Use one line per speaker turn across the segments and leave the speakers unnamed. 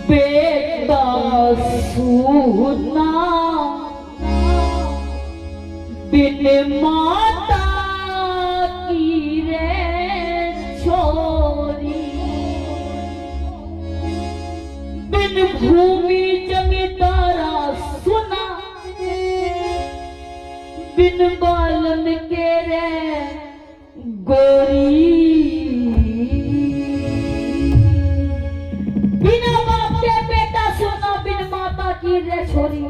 बेटा सूना बिन माता की रे छोरी, बिन भूमि जमींदारा सुना, बिन बालन के रे गोरी, बिना बाप के बेटा सुना, बिन माता की रे छोरी,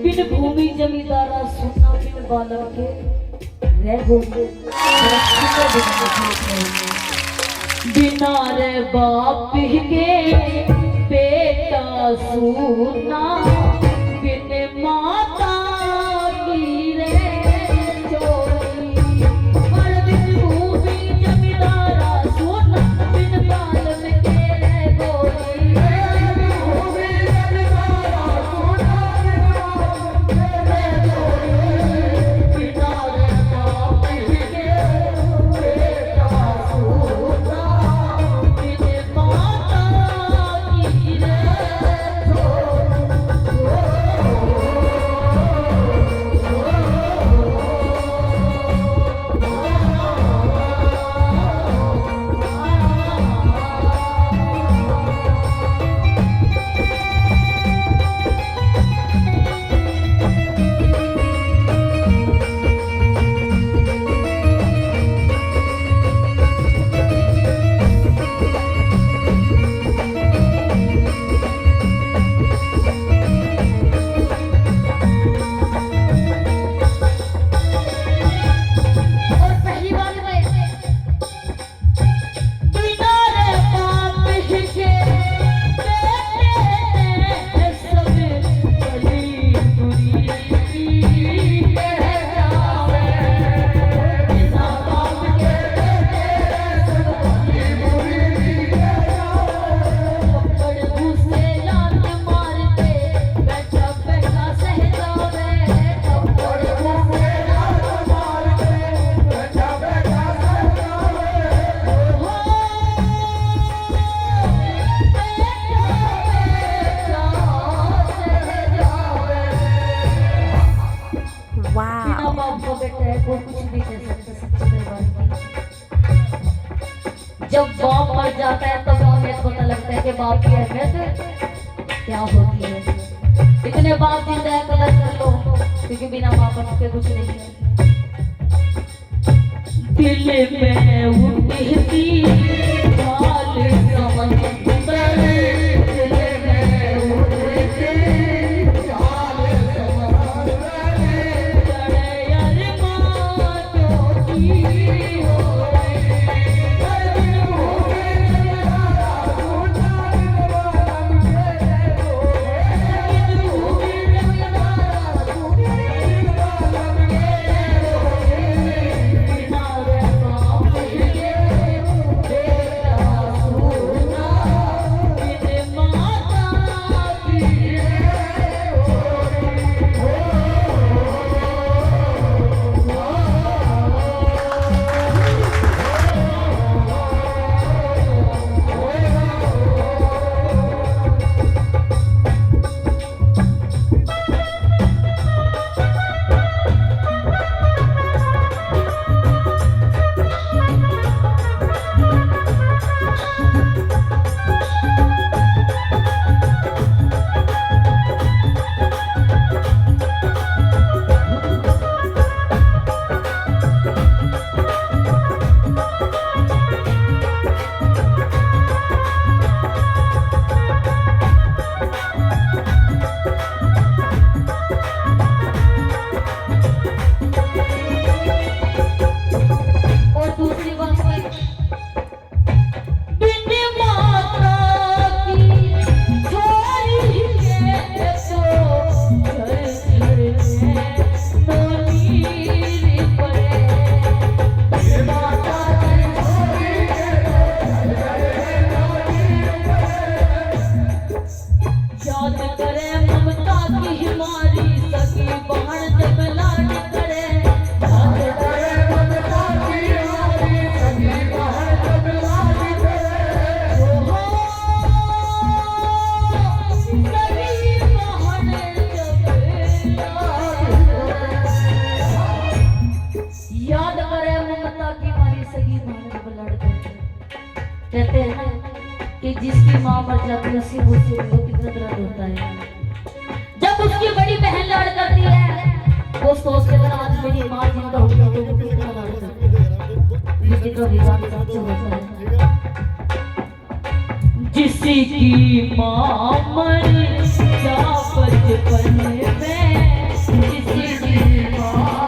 बिन भूमि जमींदारा सुना, बिन बालन के रे गोरी। बिना रे बाप के बेटा सुना, बिन माता की रे छोरी, और बिन भूमि जमींदारा सुना, बिन बालन के रे गोरी, बिन भूमि जमींदारा सुना, बिन बालन के रे गोरी, बिना रे बाप के बेटा सुना, बिन माता की रे जब बाप मर जाता है तब हमें पता लगता है कि बाप की अहमियत क्या होती है। इतने बाप जिंदा है कदर कर लो, क्योंकि बिना बाप के कुछ नहीं है। दिल में उठती बाल समंदर, दिल में उठती बाल समंदर, जड़े अरमानों की कहते हैं ना कि जिसकी माँ मर जाती है उसी मुझसे को कितना दर्द होता है। जब उसकी बड़ी बहन लाड़ करती है वो सोचते हैं आज मेरी माँ जिंदा होगी तो वो कितना लाड़ करती है। लेकिन कभी बात सच होता है जिसकी माँ मर जा बचपन में, जिसकी माँ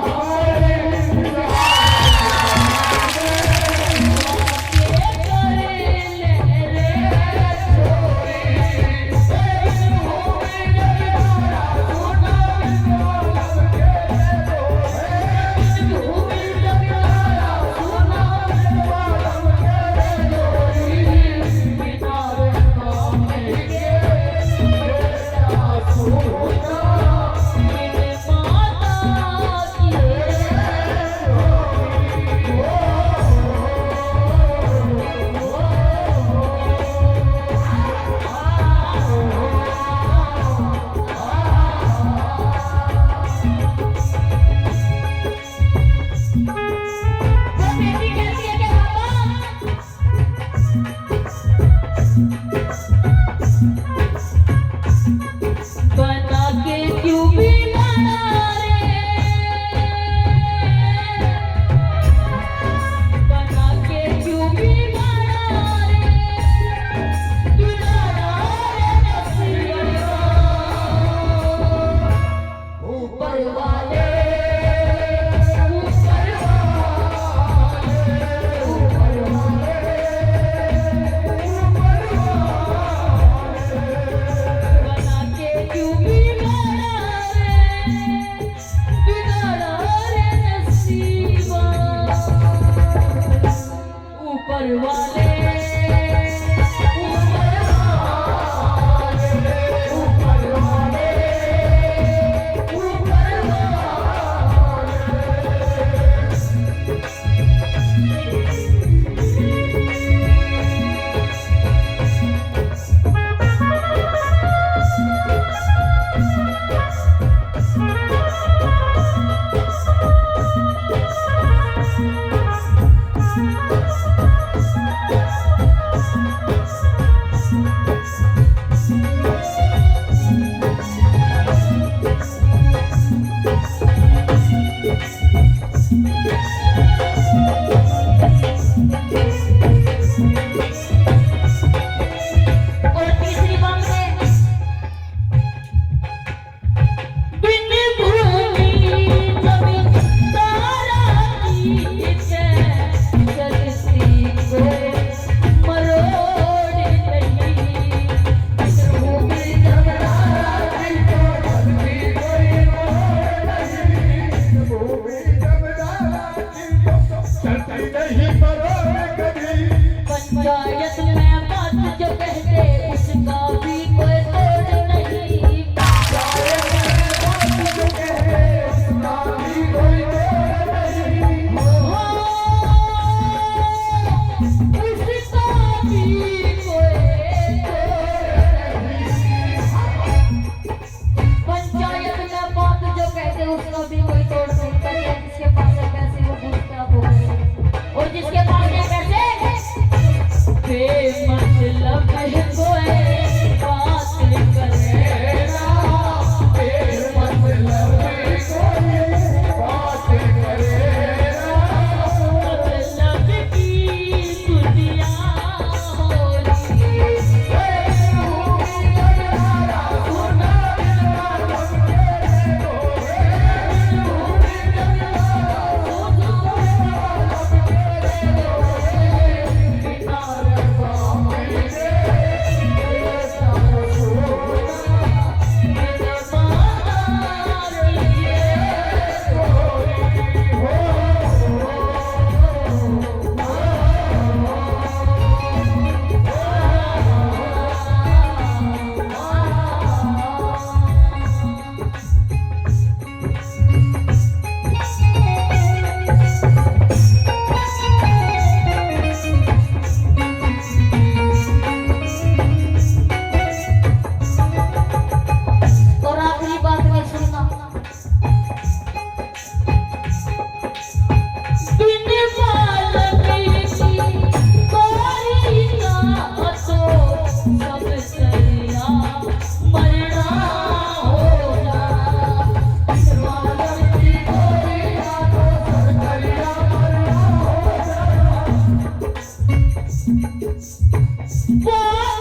वो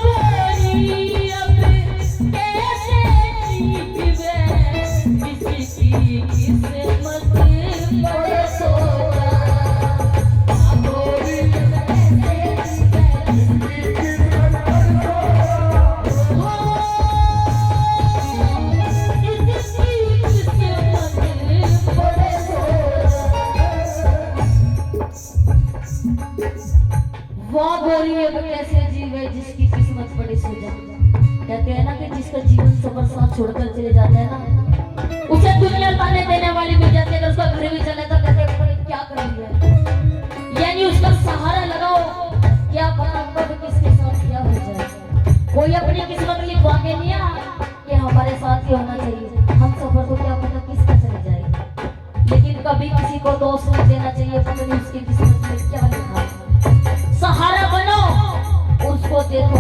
गोरी अब कैसे जीवे किसी की किस्मत बड़े सोचा। वाह गोरी अब कैसे जीवे जिसकी किस्मत बड़ी सोजा। कहते हैं ना कि जिसका जीवन सफर साथ छोड़कर चले जाता है ना, उसे दुनिया ताने देने वाली मिल जाती है। अगर उसका घर भी चले तो कहते हैं क्या कर दिया, यानी उसका सहारा लगाओ, क्या पता कब किसके साथ क्या हो जाए। कोई अपनी किस्मत लिखवा के नहीं आ कि हमारे साथ ही होना चाहिए, हम सफर तो क्या पता किसका चले जाएगा। लेकिन कभी किसी को दोष नहीं देना चाहिए, पता नहीं उसकी किस्मत में क्या लिखा है। सहारा बनो, उसको देखो।